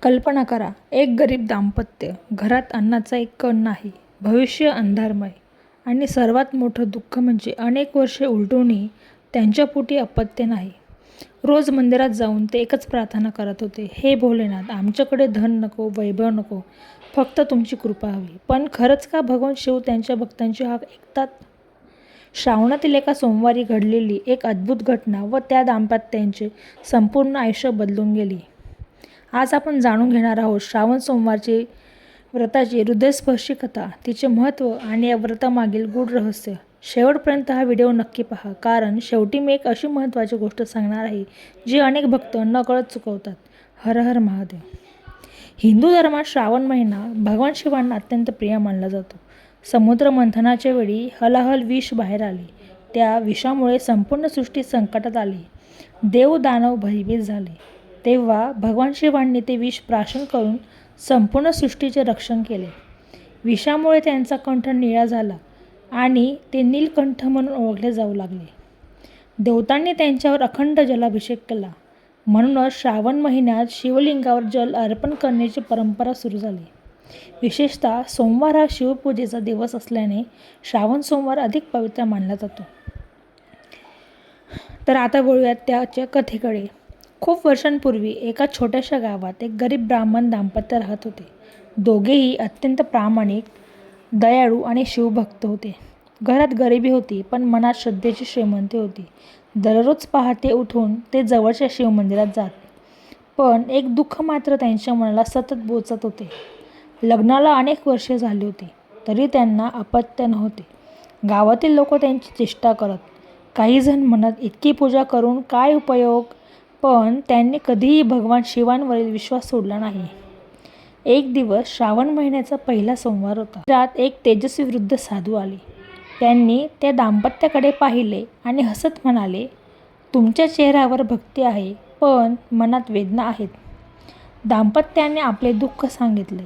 कल्पना करा, एक गरीब दाम्पत्य, घरात अन्नाचा एक कण नाही, भविष्य अंधारमय आणि सर्वात मोठं दुःख म्हणजे अनेक वर्षे उलटूनही त्यांच्या पोटी अपत्य नाही. रोज मंदिरात जाऊन ते एकच प्रार्थना करत होते, हे भोलेनाथ, आमच्याकडे धन नको, वैभव नको, फक्त तुमची कृपा हवी. पण खरंच का भगवान शिव त्यांच्या भक्तांची हाक ऐकतात? श्रावणातील एका सोमवारी घडलेली एक अद्भुत घटना व त्या दाम्पत्याचे संपूर्ण आयुष्य बदलून गेली. आज आपण जाणून घेणार आहोत श्रावण सोमवारची व्रताची हृदयस्पर्शी कथा, तिचे महत्त्व आणि या व्रतामागील गूढ रहस्य. शेवटपर्यंत हा व्हिडिओ नक्की पहा, कारण शेवटी मी एक अशी महत्त्वाची गोष्ट सांगणार आहे जी अनेक भक्त नकळत चुकवतात. हर हर महादेव. हिंदू धर्मात श्रावण महिना भगवान शिवांना अत्यंत प्रिय मानला जातो. समुद्र मंथनाच्या वेळी हलाहल विष बाहेर आले. त्या विषामुळे संपूर्ण सृष्टी संकटात आली. देव दानव भयभीत झाले. तेव्हा भगवान शिवांनी ते विष प्राशन करून संपूर्ण सृष्टीचे रक्षण केले. विषामुळे त्यांचा कंठ निळा झाला आणि ते नीलकंठ म्हणून ओळखले जाऊ लागले. देवतांनी त्यांच्यावर अखंड जलाभिषेक केला. म्हणूनच श्रावण महिन्यात शिवलिंगावर जल अर्पण करण्याची परंपरा सुरू झाली. विशेषतः सोमवार हा शिवपूजेचा दिवस असल्याने श्रावण सोमवार अधिक पवित्र मानला जातो. तर आता वळूयात त्याच्या कथेकडे. खूप वर्षांपूर्वी एका छोट्याशा गावात एक गरीब ब्राह्मण दाम्पत्य राहत होते. दोघेही अत्यंत प्रामाणिक, दयाळू आणि शिवभक्त होते. घरात गरिबी होती, पण मनात श्रद्धेची श्रीमंती होती. दररोज पहाटे उठून ते जवळच्या शिवमंदिरात जात. पण एक दुःख मात्र त्यांच्या मनाला सतत बोचत होते. लग्नाला अनेक वर्षे झाली होती, तरी त्यांना अपत्य नव्हते. गावातील लोक त्यांची चेष्टा करत. काही जण म्हणत, इतकी पूजा करून काय उपयोग? पण त्यांनी कधीही भगवान शिवांवरील विश्वास सोडला नाही. एक दिवस श्रावण महिन्याचा पहिला सोमवार होता. रात एक तेजस्वी वृद्ध साधू आले. त्यांनी त्या दाम्पत्याकडे पाहिले आणि हसत म्हणाले, तुमच्या चेहऱ्यावर भक्ती आहे, पण मनात वेदना आहेत. दाम्पत्याने आपले दुःख सांगितले.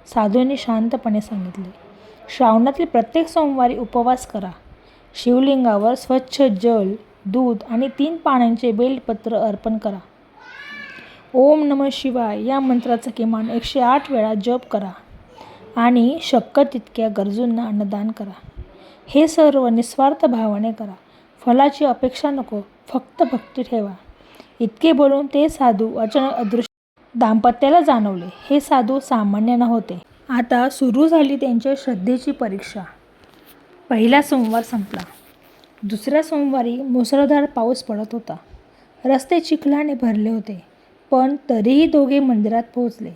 साधूंनी शांतपणे सांगितले, श्रावणातील प्रत्येक सोमवारी उपवास करा. शिवलिंगावर स्वच्छ जल, दूध आणि 3 पानांचे बेलपत्र अर्पण करा. ओम नमः शिवाय या मंत्राचा किमान 108 वेळा जप करा आणि शक्य तितक्या गरजूंना अन्नदान करा. हे सर्व निस्वार्थ भावाने करा. फलाची अपेक्षा नको, फक्त भक्ती ठेवा. इतके बोलून ते साधू अचानक अदृश्य. दाम्पत्याला जाणवले, हे साधू सामान्य नव्हते. आता सुरू झाली त्यांच्या श्रद्धेची परीक्षा. पहिला सोमवार संपला. दुसऱ्या सोमवारी मुसळधार पाऊस पडत होता. रस्ते चिखलाने भरले होते, पण तरीही दोघे मंदिरात पोहोचले.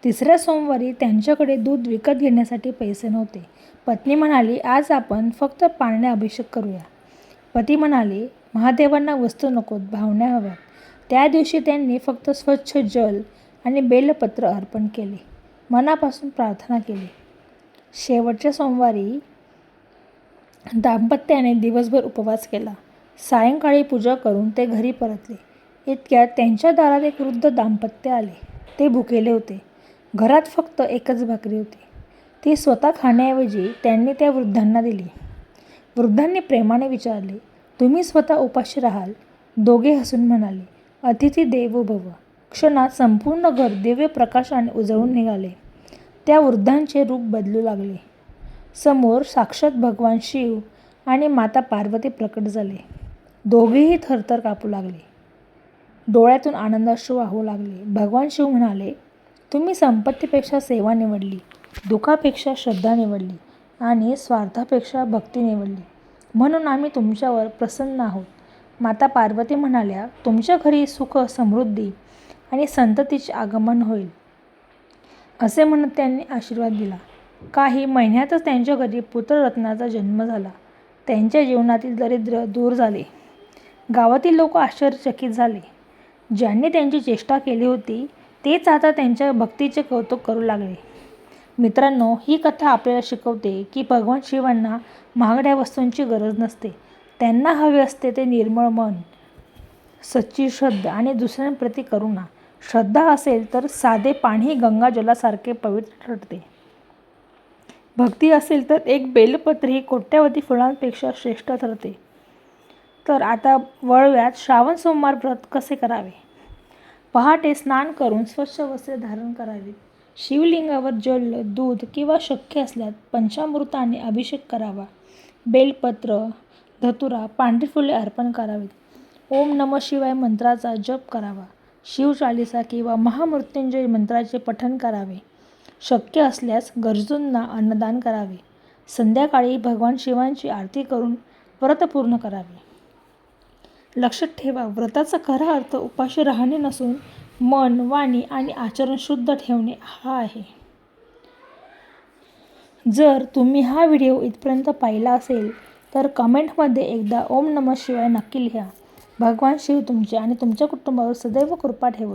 तिसऱ्या सोमवारी त्यांच्याकडे दूध विकत घेण्यासाठी पैसे नव्हते. पत्नी म्हणाली, आज आपण फक्त पाण्याने अभिषेक करूया. पती म्हणाले, महादेवांना वस्तू नकोत, भावना हव्यात. त्या दिवशी त्यांनी फक्त स्वच्छ जल आणि बेलपत्र अर्पण केले. मनापासून प्रार्थना केली. शेवटच्या सोमवारी दाम्पत्याने दिवसभर उपवास केला. सायंकाळी पूजा करून ते घरी परतले. इतक्यात त्यांच्या दारात एक वृद्ध दाम्पत्य आले. ते भुकेले होते. घरात फक्त एकच भाकरी होती. ती स्वतः खाण्याऐवजी त्यांनी त्या वृद्धांना दिली. वृद्धांनी प्रेमाने विचारले, तुम्ही स्वतः उपाशी राहाल? दोघे हसून म्हणाले, अतिथी देवो भव. क्षणात संपूर्ण घर दिव्य प्रकाशाने उजळून निघाले. त्या वृद्धांचे रूप बदलू लागले. समोर साक्षात भगवान शिव आणि माता पार्वती प्रकट झाले. दोघेही थरथर कापू लागले. डोळ्यातून आनंदाश्रू वाहू लागले. भगवान शिव म्हणाले, तुम्ही संपत्तीपेक्षा सेवा निवडली, दुःखापेक्षा श्रद्धा निवडली आणि स्वार्थापेक्षा भक्ती निवडली, म्हणून आम्ही तुमच्यावर प्रसन्न आहोत. माता पार्वती म्हणाल्या, तुमच्या घरी सुख, समृद्धी आणि संततीचे आगमन होईल. असे म्हणत त्यांनी आशीर्वाद दिला. काही महिन्यातच त्यांच्या घरी पुत्ररत्नाचा जन्म झाला. त्यांच्या जीवनातील दारिद्र्य दूर झाले. गावातील लोक आश्चर्यचकित झाले. ज्यांनी त्यांची चेष्टा केली होती तेच आता त्यांच्या भक्तीचे कौतुक करू लागले. मित्रांनो, ही कथा आपल्याला शिकवते की भगवान शिवांना महागड्या वस्तूंची गरज नसते. त्यांना हवे असते ते निर्मळ मन, सच्ची श्रद्धा आणि दुसऱ्यांप्रती करुणा. श्रद्धा असेल तर साधे पाणी गंगाजलासारखे पवित्र ठरते. भक्ती असेल तर एक बेलपत्र ही कोट्यावधी फुलांपेक्षा श्रेष्ठ ठरते. तर आता वळूयात श्रावण सोमवार व्रत कसे करावे. पहाटे स्नान करून स्वच्छ वस्त्रे धारण करावीत. शिवलिंगावर जल, दूध किंवा शक्य असल्यास पंचामृताने अभिषेक करावा. बेलपत्र, धतुरा, पांढरी फुले अर्पण करावीत. ओम नमः शिवाय मंत्राचा जप करावा. शिवचालीसा किंवा महामृत्युंजय मंत्राचे पठण करावे. शक्य असल्यास गरजूंना अन्नदान करावे. संध्याकाळी भगवान शिवांची आरती करून व्रत पूर्ण करावे. लक्षात ठेवा, व्रताचा खरा अर्थ उपाशी राहणे नसून मन, वाणी आणि आचरण शुद्ध ठेवणे हा आहे. जर तुम्ही हा व्हिडिओ इथपर्यंत पाहिला असेल तर कमेंटमध्ये एकदा ओम नमः शिवाय नक्की लिहा. भगवान शिव तुमचे आणि तुमच्या कुटुंबावर सदैव कृपा ठेवो.